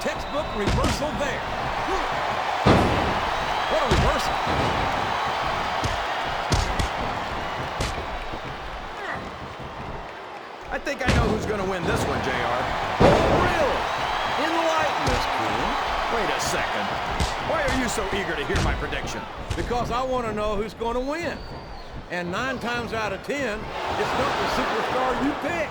textbook reversal there. What a reversal. I think I know who's going to win this one, JR. Oh, really? Enlighten us, King. Wait a second. Why are you so eager to hear my prediction? Because I want to know who's going to win. And 9 times out of 10, it's not the superstar you pick.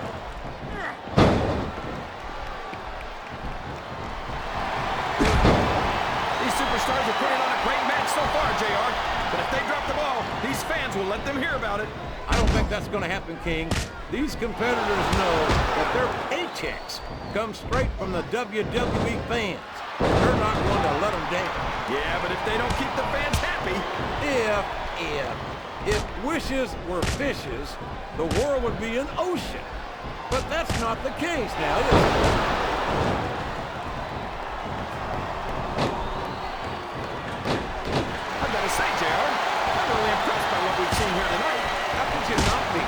These superstars are putting on a great match so far, JR. But if they drop the ball, these fans will let them hear about it. I don't think that's going to happen, King. These competitors know that their paychecks come straight from the WWE fans. They're not going to let them down. Yeah, but if they don't keep the fans happy... If wishes were fishes, the world would be an ocean. But that's not the case now, is it? I've got to say, JR, I'm really impressed by what we've seen here tonight. How could you not be?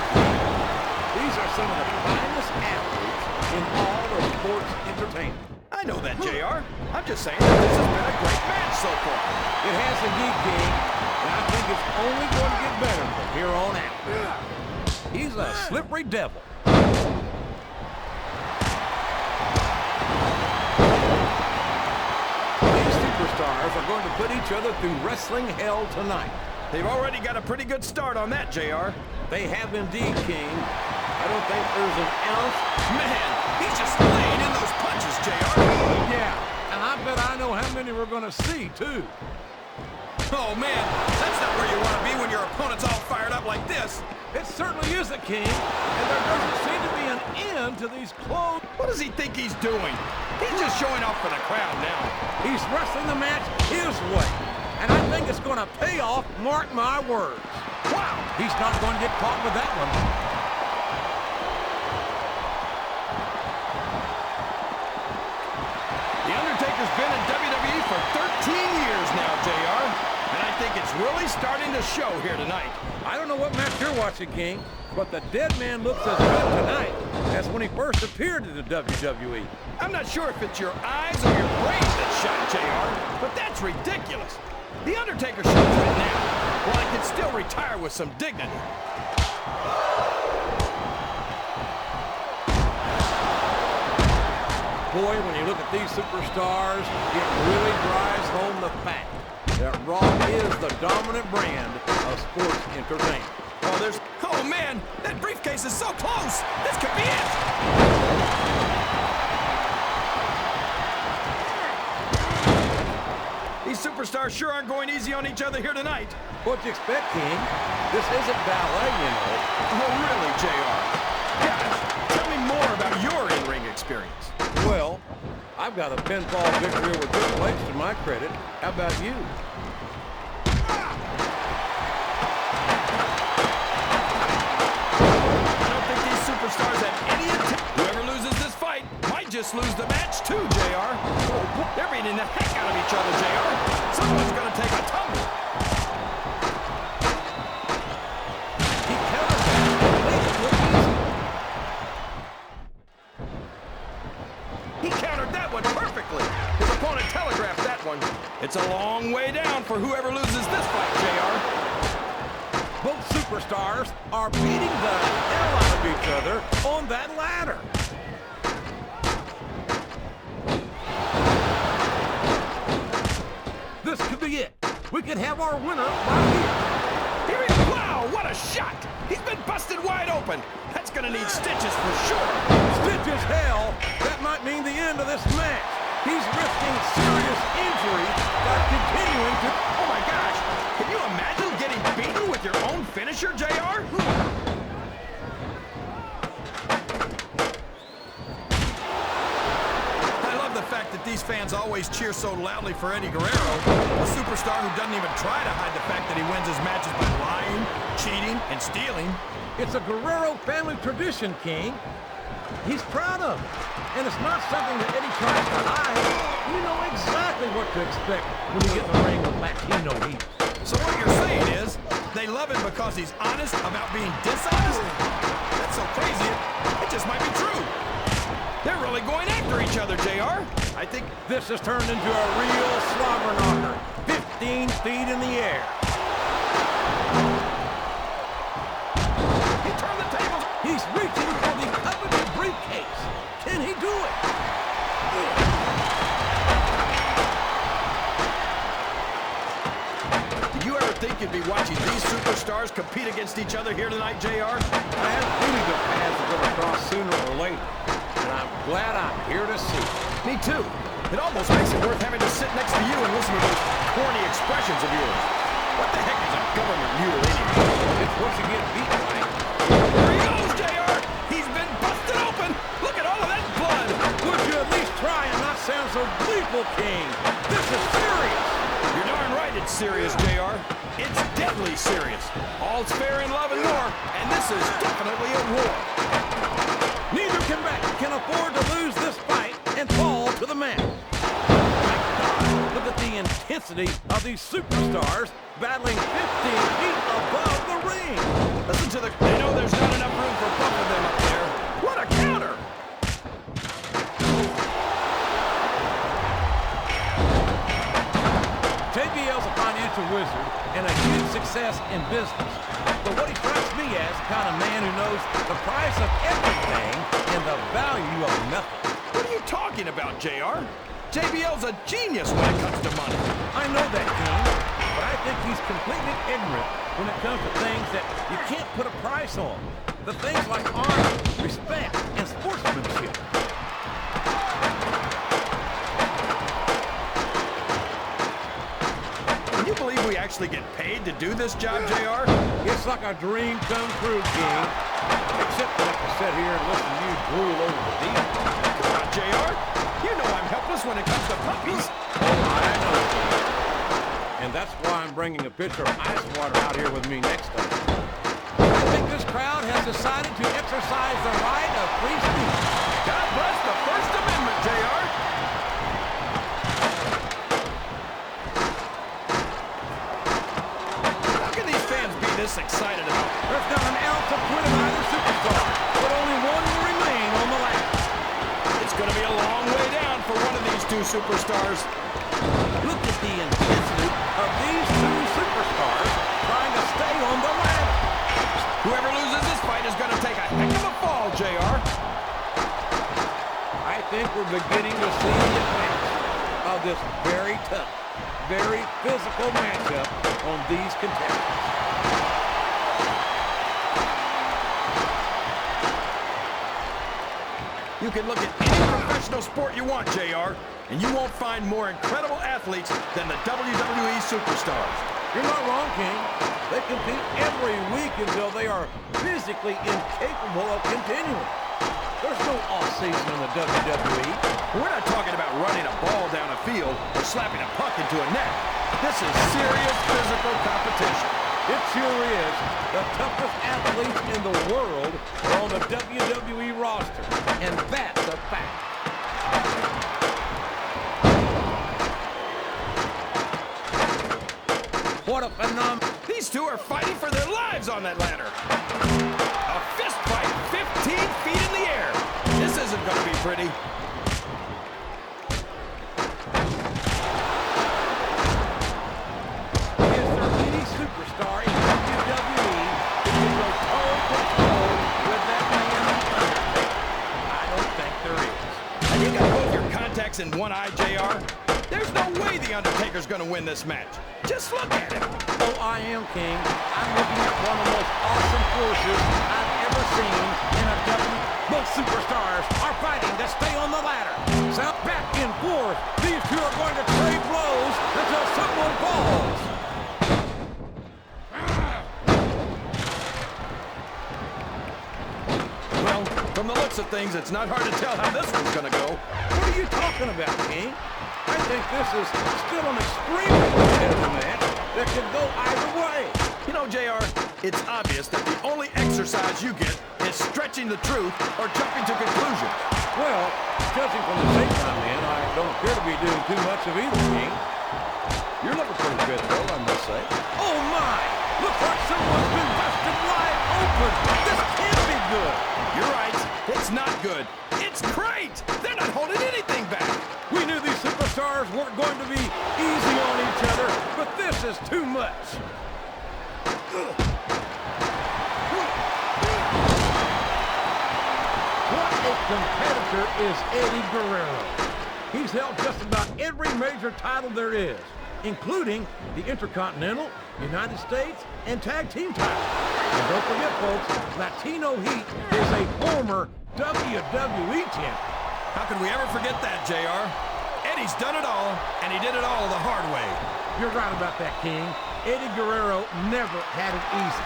These are some of the finest athletes in all of sports entertainment. I know that, JR. I'm just saying that this has been a great match so far. It has indeed, King, and I think it's only going to get better from here on out. He's a slippery devil. These superstars are going to put each other through wrestling hell tonight. They've already got a pretty good start on that, JR. They have indeed, King. I don't think there's an ounce. Man, he's just laying in those punches, JR. Yeah, and I bet I know how many we're going to see, too. Oh, man, that's not where you want to be when your opponent's all fired up like this. It certainly is a King, and there doesn't seem to be an end to these close. What does he think he's doing? He's just showing off for the crowd now. He's wrestling the match his way, and I think it's going to pay off, mark my words. Wow, he's not going to get caught with that one. The Undertaker's been in WWE for 13 years now, JR. And I think it's really starting to show here tonight. I don't know what match you're watching, King, but the dead man looks as good tonight as when he first appeared to the WWE. I'm not sure if it's your eyes or your brain that shot JR, but that's ridiculous. The Undertaker should quit now, while he can still retire with some dignity. Boy, when you look at these superstars, it really drives home the fact that Raw is the dominant brand of sports entertainment. Oh man, that briefcase is so close! This could be it! These superstars sure aren't going easy on each other here tonight. What'd you expect, King? This isn't ballet, you know. Oh really, JR? Gosh, tell me more about your in-ring experience. Well, I've got a pinfall victory over Triple H to my credit. How about you? I don't think these superstars have any intent. Whoever loses this fight might just lose the match too, JR. They're beating the heck out of each other, JR. Someone's gonna take a tumble. He countered that. He countered that one perfectly. His opponent telegraphed that one. It's a long way down for whoever loses this fight, JR. Both superstars are beating the hell out of each other on that ladder. This could be it. We could have our winner right here. Wow, what a shot! He's been busted wide open. That's gonna need stitches for sure. Stitches hell, that might mean the end of this match. He's risking serious injury by continuing to... Oh my gosh! Can you imagine getting beaten with your own finisher, JR? I love the fact that these fans always cheer so loudly for Eddie Guerrero, a superstar who doesn't even try to hide the fact that he wins his matches by lying, cheating, and stealing. It's a Guerrero family tradition, King. He's proud of it. And it's not something that Eddie tries to hide. You know exactly what to expect when you get in the ring with Latino heat. So what you're saying is, they love him because he's honest about being dishonest? That's so crazy, it just might be true. They're really going after each other, JR. I think This has turned into a real slobber knocker. 15 feet in the air. he turned the tables. He's reaching for the coveted briefcase. Can he do it? Did you ever think you'd be watching these superstars compete against each other here tonight, JR? I had a feeling the paths would come across sooner or later, and I'm glad I'm here to see it. Me too. It almost makes it worth having to sit next to you and listen to those corny expressions of yours. What the heck is a government mule anyway? It's what you get beat by. There he goes, JR! He's been busted open! Look at all of that blood! Would you at least try and not sound so gleeful, King? This is serious. You're darn right it's serious, JR. It's deadly serious. All's fair in love and war, and this is definitely a war. Neither can afford to lose this fight and fall to the mat. My God, look at the intensity of these superstars battling 15 feet above the ring. Listen to the... They know there's not enough room for both of them up there. What a counter! JBL's a financial wizard and a huge success in business. But what he strikes me as the kind of man who knows the price of everything and the value of nothing. What are you talking about, JR? JBL's a genius when it comes to money. I know that, King, but I think he's completely ignorant when it comes to things that you can't put a price on. The things like honor, respect, and sportsmanship. Can you believe we actually get paid to do this job, JR? It's like a dream come true, King. Except that I can sit here and listen to you drool over the deal. Come on, JR. You know I'm helpless when it comes to puppies. I know, King. And that's why I'm bringing a pitcher of ice water out here with me next time. I think this crowd has decided to exercise the right of free speech. God bless the First Amendment, JR. How can these fans be this excited about it? There's not an ounce of quit in either superstar, but only one will remain on the ladder. It's going to be a long way down for one of these two superstars. Look at the intensity of these two superstars trying to stay on the ladder. Whoever loses this fight is going to take a heck of a fall, JR. I think we're beginning to see the effects of this very tough, very physical matchup on these contestants. You can look at any professional sport you want, JR, and you won't find more incredible athletes than the WWE superstars. You're not wrong, King. They compete every week until they are physically incapable of continuing. There's no off-season in the WWE. We're not talking about running a ball down a field or slapping a puck into a net. This is serious physical competition. It sure is. The toughest athletes in the world are on the WWE roster, and that's a fact. What a phenomenon. These two are fighting for their lives on that ladder. A fist fight 15 feet in the air. This isn't going to be pretty. Is there any superstar in WWE who can go toe-to-toe with that man, Undertaker? I don't think there is. And you got both your contacts in one eye, JR. There's no way the Undertaker's going to win this match. Just look at him. Oh, I am, King. I'm looking at one of the most awesome forces I've ever seen in a WWE. Both superstars are fighting to stay on the ladder. So back and forth, these two are going to trade blows until someone falls. Well, from the looks of things, it's not hard to tell how this one's going to go. What are you talking about, King? I think this is still an extremely competitive match that could go either way. You know, JR, it's obvious that the only exercise you get is stretching the truth or jumping to conclusions. Well, judging from the shape I'm in, I don't appear to be doing too much of either, King. You're looking pretty fit, though, I must say. Oh, my! Looks like someone's been busted wide open. This can't be good. You're right. It's not good. It's looks great. They're not holding anything back. We knew these superstars weren't going to be easy on each other, but this is too much. What a competitor is Eddie Guerrero. He's held just about every major title there is, including the Intercontinental, United States, and Tag Team titles. And don't forget, folks, Latino Heat is a former WWE champion. How could we ever forget that, JR? Eddie's done it all, and he did it all the hard way. You're right about that, King. Eddie Guerrero never had it easy.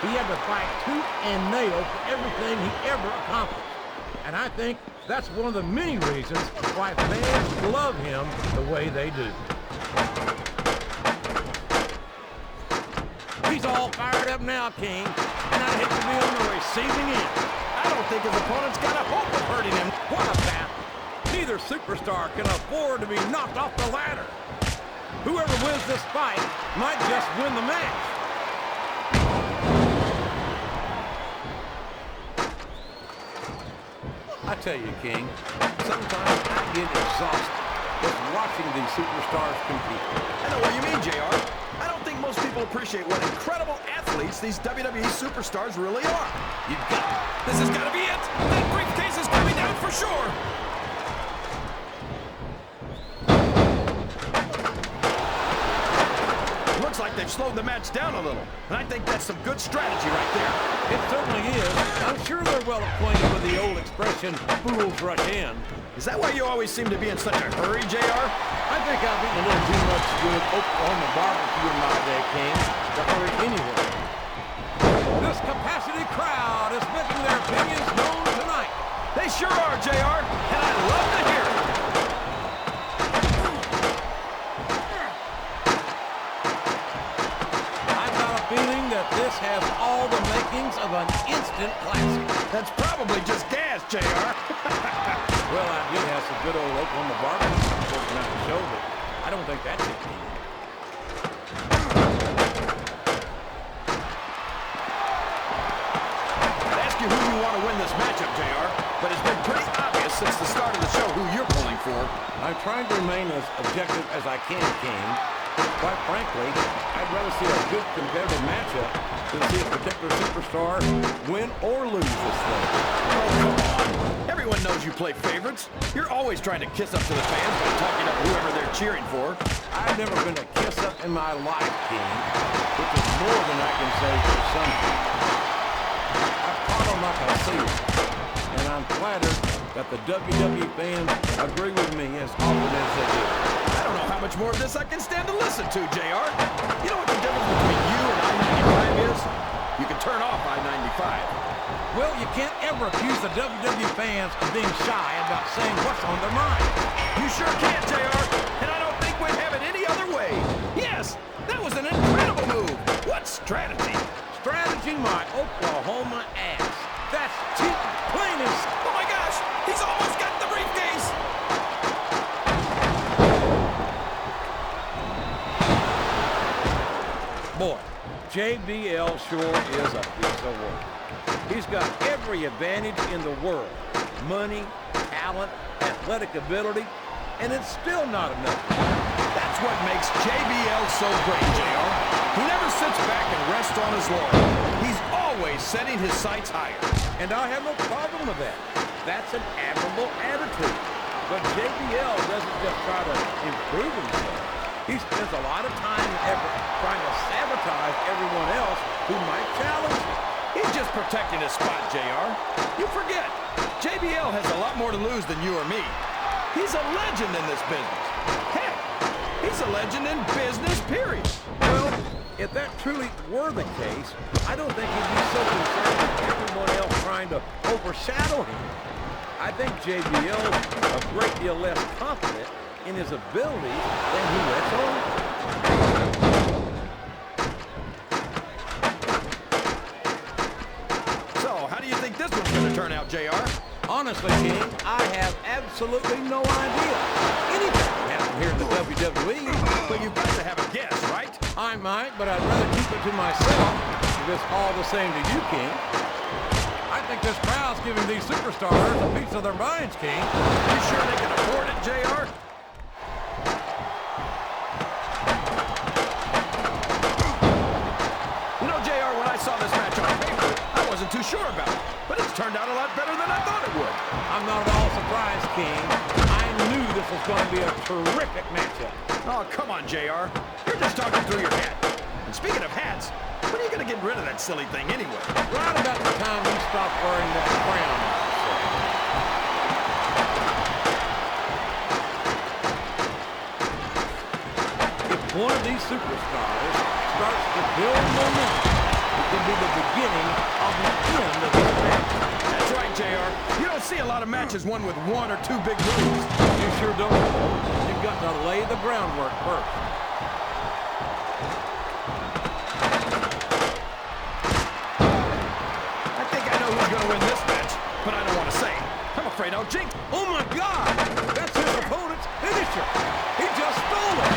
He had to fight tooth and nail for everything he ever accomplished. And I think that's one of the many reasons why fans love him the way they do. He's all fired up now, King, and I hate to be on the receiving end. I don't think his opponent's got a hope of hurting him. What a battle. Neither superstar can afford to be knocked off the ladder. Whoever wins this fight might just win the match. I tell you, King, sometimes I get exhausted just watching these superstars compete. I know what you mean, JR. I don't think most people appreciate what incredible athletes these WWE superstars really are. You've got it. This has got to be it. That briefcase is coming down for sure. Looks like they've slowed the match down a little, and I think that's some good strategy right there. It certainly is. I'm sure they're well acquainted with the old expression, fools rush in. Is that why you always seem to be in such a hurry, JR? I think I've eaten a little too much good Oklahoma barbecue in my day, King, to hurry anywhere. This capacity crowd is making their opinions known tonight. They sure are, JR, and I love to hear it. I've got a feeling that this has all the makings of an instant classic. That's probably just gas, JR. Well, I did have some good old Oklahoma barbecue before tonight to show, but I don't think that's it. I'd ask you who you want to win this matchup, JR, but it's been pretty obvious since the start of the show who you're pulling for. I'm trying to remain as objective as I can, King. Quite frankly, I'd rather see a good competitive matchup than see a particular superstar win or lose this thing. Oh, come on. Everyone knows you play favorites. You're always trying to kiss up to the fans by talking up whoever they're cheering for. I've never been a kiss-up in my life, King, which is more than I can say for some people. I've caught them like I see them, and I'm flattered that the WWE fans agree with me as often as they do. I don't know how much more of this I can stand to listen to, JR. You know what the difference between you and I-95 is? You can turn off I-95. Well, you can't ever accuse the WWE fans of being shy about saying what's on their mind. You sure can, JR, and I don't think we'd have it any other way. Yes, that was an incredible move. What strategy? Strategy my Oklahoma ass. That's cheating, plain and simple. Oh my gosh, he's almost got the briefcase. Boy, JBL sure is a piece of work. He's got every advantage in the world. Money, talent, athletic ability, and it's still not enough. That's what makes JBL so great, JR. He never sits back and rests on his laurels. He's always setting his sights higher. And I have no problem with that. That's an admirable attitude. But JBL doesn't just try to improve himself. He spends a lot of time and effort trying to sabotage everyone else who might challenge him. He's just protecting his spot, JR. You forget, JBL has a lot more to lose than you or me. He's a legend in this business. Heck, he's a legend in business, period. Well, if that truly were the case, I don't think he'd be so concerned with everyone else trying to overshadow him. I think JBL's a great deal less confident in his abilities than he lets on. So, how do you think this one's going to turn out, JR? Honestly, King, I have absolutely no idea. Anything can happen here in the WWE. But you've got to have a guess, right? I might, but I'd rather keep it to myself if it's all the same to you, King. I think this crowd's giving these superstars a piece of their minds, King. You sure they can afford it, JR? You know, JR, when I saw this match on paper, I wasn't too sure about it. But it's turned out a lot better than I thought it would. I'm not at all surprised, King. I knew this was going to be a terrific matchup. Oh, come on, JR. You're just talking through your hat. And speaking of hats, when are you going to get rid of that silly thing anyway? Right about the time we stop wearing that crown. If one of these superstars starts to build momentum, it could be the beginning of the end of this match. That's right, JR. You don't see a lot of matches won with one or two big moves. You sure don't. You've got to lay the groundwork first. I think I know who's going to win this match, but I don't want to say. I'm afraid I'll jinx. Oh my God! That's his opponent's finisher. He just stole it.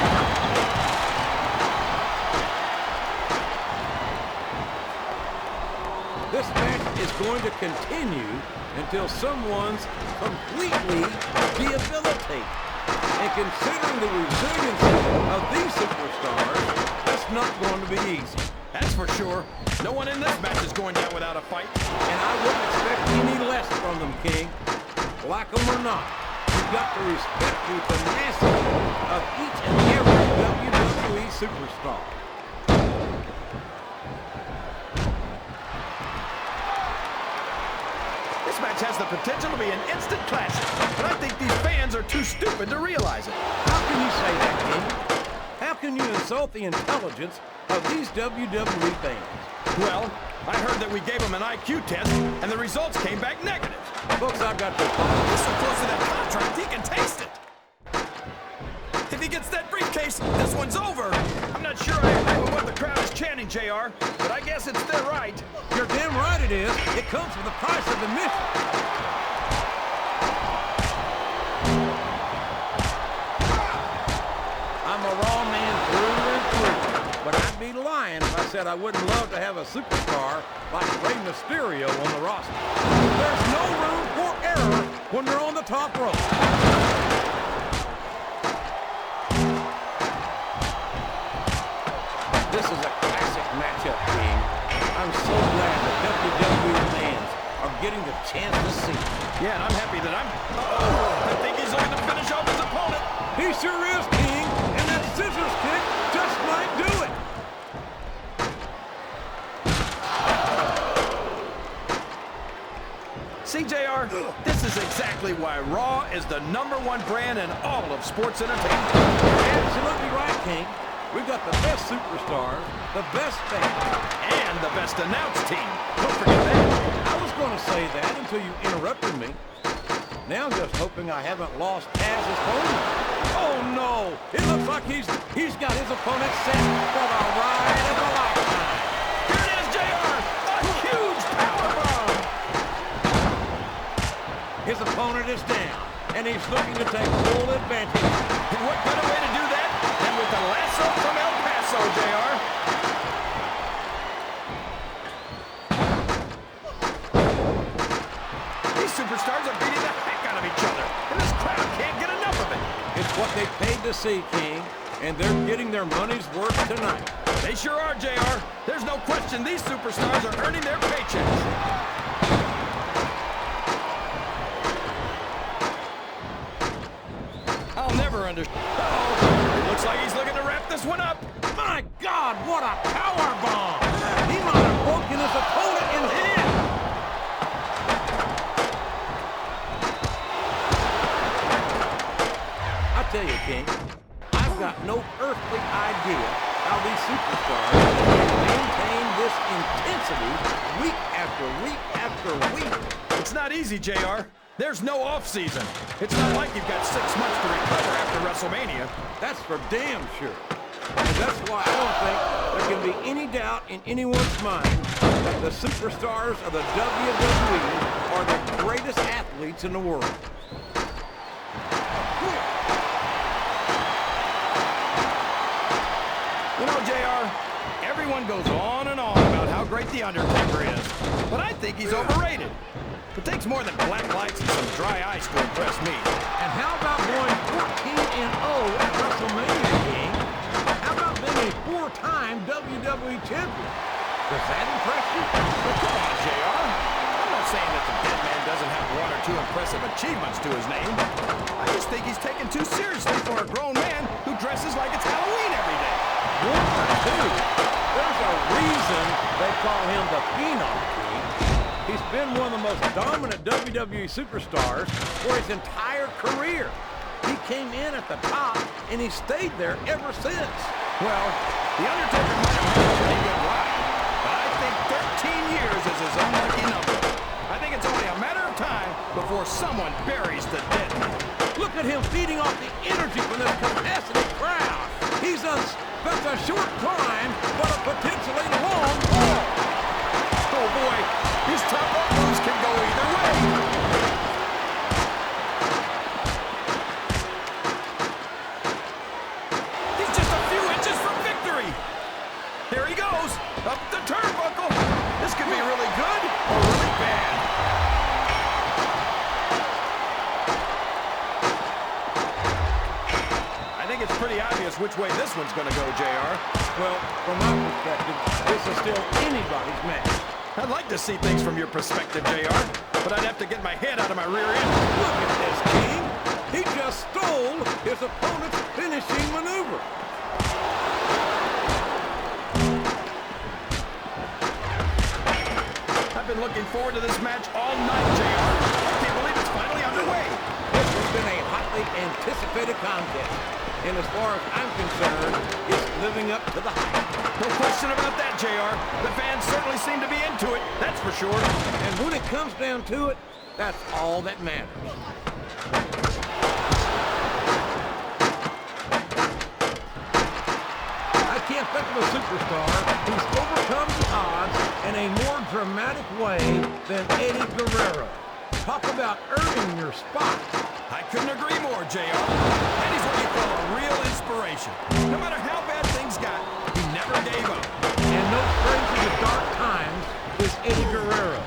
This match is going to continue until someone's completely debilitated. And considering the resiliency of these superstars, that's not going to be easy. That's for sure. No one in this match is going down without a fight. And I wouldn't expect any less from them, King. Like them or not, you've got to respect the tenacity of each and every WWE superstar. This match has the potential to be an instant classic, but I think these fans are too stupid to realize it. How can you say that, King? How can you insult the intelligence of these WWE fans? Well, I heard that we gave them an IQ test, and the results came back negative. Folks, I've got to He's so close to that contract, he can taste it. If he gets that briefcase, this one's over. I'm not sure I agree with what the crowd is chanting, JR, but I guess it's their right. You're damn right it is. It comes with the price of admission. I'm a raw man through and through, but I'd be lying if I said I wouldn't love to have a superstar like Rey Mysterio on the roster. There's no room for error when they're on the top rope. This is a classic matchup, King. I'm so glad that WWE fans are getting the chance to see it. Yeah, and I'm happy that I think he's looking to finish off his opponent. He sure is, King, and that scissors kick just might do it. See, JR, this is exactly why Raw is the #1 brand in all of sports entertainment. You're absolutely right, King. We've got the best superstars, the best fans, And the best announced team. Don't forget that. I was going to say that until you interrupted me. Now I'm just hoping I haven't lost Taz's opponent. Oh no! It looks like he's got his opponent set for the ride of a lifetime. Here it is, JR! A huge powerbomb! His opponent is down, and he's looking to take full advantage. And what better way to do that than with the lasso from El Paso, JR? These superstars are beating the heck out of each other, and this crowd can't get enough of it. It's what they paid to see, King, and they're getting their money's worth tonight. They sure are, JR. There's no question these superstars are earning their paychecks. I'll never understand. Uh-oh. It looks like he's looking to wrap this one up. My God, what a power bomb! He might have broken his opponent in half. I tell you, King, I've got no earthly idea how these superstars can maintain this intensity week after week after week. It's not easy, JR. There's no off-season. It's not like you've got 6 months to recover after WrestleMania. That's for damn sure. And that's why I don't think there can be any doubt in anyone's mind that the superstars of the WWE are the greatest athletes in the world. You know, JR, everyone goes on and on about how great The Undertaker is. But I think he's overrated. It takes more than black lights and some dry ice to impress me. And how about going 14-0 at WrestleMania, King? How about being a four-time WWE champion? Does that impress you? Well, come on, JR. I'm not saying that the dead man doesn't have one or two impressive achievements to his name. I just think he's taken too seriously for a grown man who dresses like it's Halloween every day. One or two. There's a reason they call him the Phenom King. He's been one of the most dominant WWE superstars for his entire career. He came in at the top, and he stayed there ever since. Well, the Undertaker might have had a pretty good ride, but I think 13 years is his unlucky number. I think it's only a matter of time before someone buries the dead man. Look at him feeding off the energy from this capacity crowd. He's on such a short climb, but a potentially long fall. Oh boy, these top rope moves can go either way. He's just a few inches from victory. Here he goes, up the turnbuckle. This could be really good or really bad. I think it's pretty obvious which way this one's going to go, JR. Well, from my perspective, this is still anybody's match. I'd like to see things from your perspective, JR, but I'd have to get my head out of my rear end. Look at this, King. He just stole his opponent's finishing maneuver. I've been looking forward to this match all night, JR. I can't believe it's finally underway. This has been a hotly anticipated contest. And as far as I'm concerned, it's living up to the hype. No question about that, JR. The fans certainly seem to be into it, that's for sure. And when it comes down to it, that's all that matters. I can't think of a superstar who's overcome the odds in a more dramatic way than Eddie Guerrero. Talk about earning your spot. I couldn't agree more, JR. Eddie's what you call a real inspiration. No matter how bad things got, he never gave up. And no stranger to dark times is Eddie Guerrero.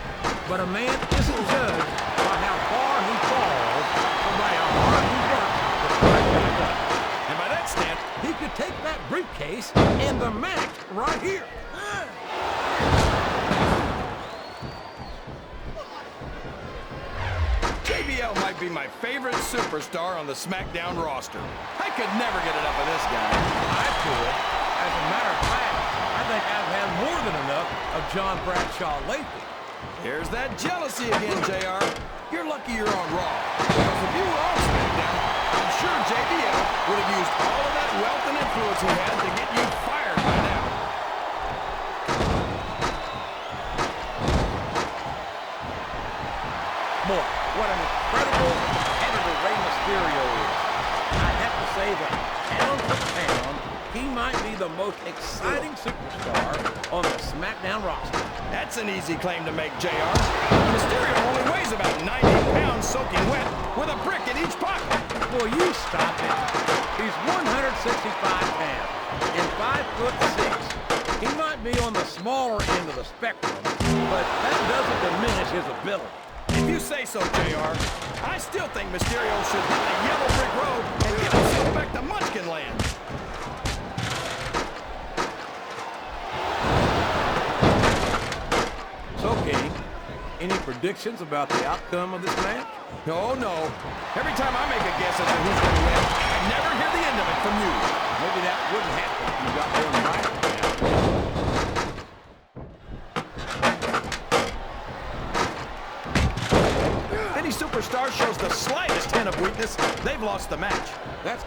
But a man isn't judged by how far he falls, but by how hard he works to climb back up. And by that stamp, He could take that briefcase and the match right here. JBL might be my favorite superstar on the SmackDown roster. I could never get enough of this guy. I could. As a matter of fact, I think I've had more than enough of John Bradshaw lately. Here's that jealousy again, JR. You're lucky you're on Raw. Because if you were on SmackDown, I'm sure JBL would have used all of that wealth and influence he had to get you fired by now. Boy, what an incredible competitor Rey Mysterio is. I have to say that pound for pound, he might be the most exciting superstar on the SmackDown roster. That's an easy claim to make, JR. Mysterio only weighs about 90 pounds soaking wet with a brick in each pocket. Will you stop it? He's 165 pounds and 5'6". He might be on the smaller end of the spectrum, but that doesn't diminish his ability. If you say so, JR, I still think Mysterio should hit the yellow brick road and get himself back to Munchkin Land. So, King, any predictions about the outcome of this match? Oh, no. Every time I make a guess as to who's going to win, I never hear the end of it from you. Maybe that wouldn't happen if you got them right now. Any superstar shows the slightest hint of weakness, they've lost the match.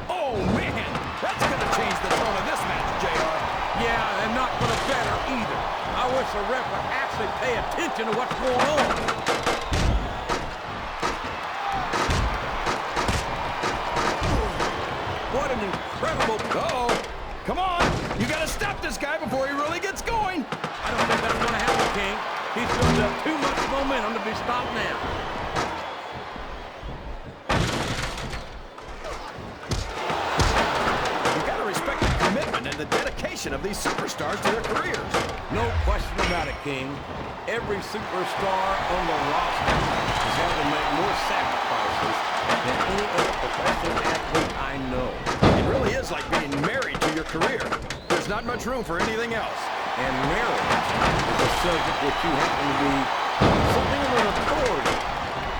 Oh, man! That's going to change the tone of this match, JR. Yeah, and not for the better either. I wish the ref would actually pay attention to what's going on. What an incredible... Uh-oh. Come on. You got to stop this guy before he really gets going. I don't think that's going to happen, King. He's built up too much momentum to be stopped now. You got to respect the commitment and the dedication of these superstars to their careers. No question about it, King. Every superstar on the roster has had to make more sacrifices than any other professional athlete I know. It really is like being married to your career. There's not much room for anything else. And marriage is a subject which you happen to be something of an authority.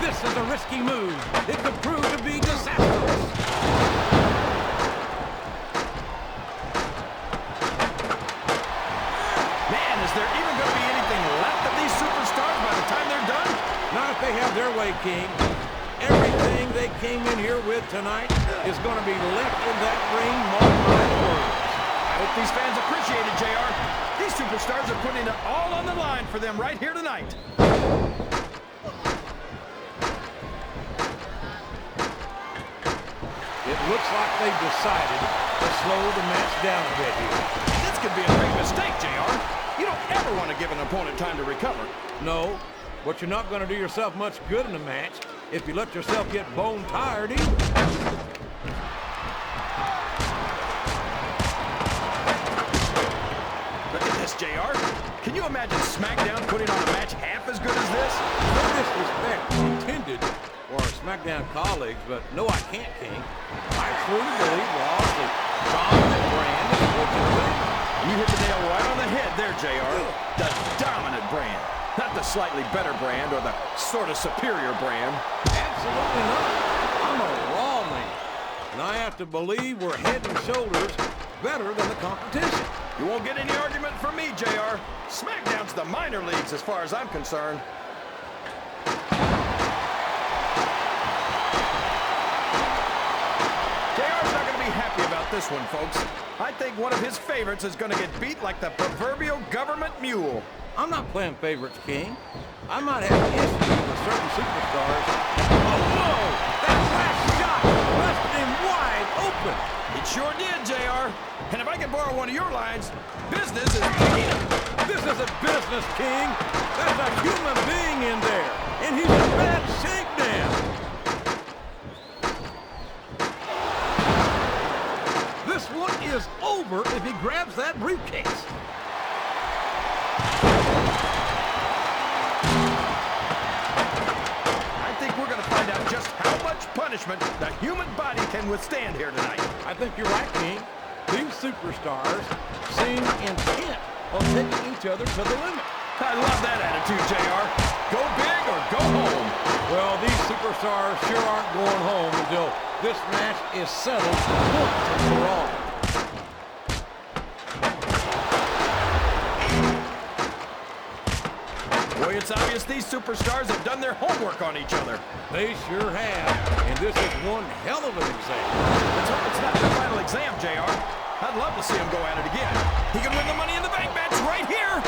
This is a risky move. It could prove to be disastrous. Man, is there even going to be anything left of these superstars by the time they're done? Not if they have their way, King. Everything they came in here with tonight is going to be left in that ring, mark my words. I hope these fans appreciate it, JR. These superstars are putting it all on the line for them right here tonight. It looks like they've decided to slow the match down a bit here. This could be a big mistake, JR. You don't ever want to give an opponent time to recover. No, but you're not going to do yourself much good in a match if you let yourself get bone tired either. Look at this, JR. Can you imagine SmackDown putting on a match half as good as this? No disrespect intended for our SmackDown colleagues, but no, I can't, King. I truly believe Raw's the dominant brand of sports entertainment. You hit the nail right on the head there, JR. The dominant brand. Not the slightly better brand or the sort of superior brand. Absolutely not. I'm a Raw man, and I have to believe we're head and shoulders better than the competition. You won't get any argument from me, JR. SmackDown's the minor leagues as far as I'm concerned. JR's not going to be happy about this one, folks. I think one of his favorites is going to get beat like the proverbial government mule. I'm not playing favorites, King. I might have issues with certain superstars. Oh, no! That last shot left him wide open. It sure did, JR. And if I can borrow one of your lines, business is picking up. This isn't business, King. That's a human being in there, and he's in bad shape now. This one is over if he grabs that briefcase. I think we're going to find out just how much punishment the human body can withstand here tonight. I think you're right, King. These superstars seem intent on taking each other to the limit. I love that attitude, JR. Go big or go home. Well, these superstars sure aren't going home until this match is settled once and for all. Boy, it's obvious these superstars have done their homework on each other. They sure have, and this is one hell of an example. Let's hope it's not their final exam, JR. I'd love to see him go at it again. He can win the Money in the Bank match right here.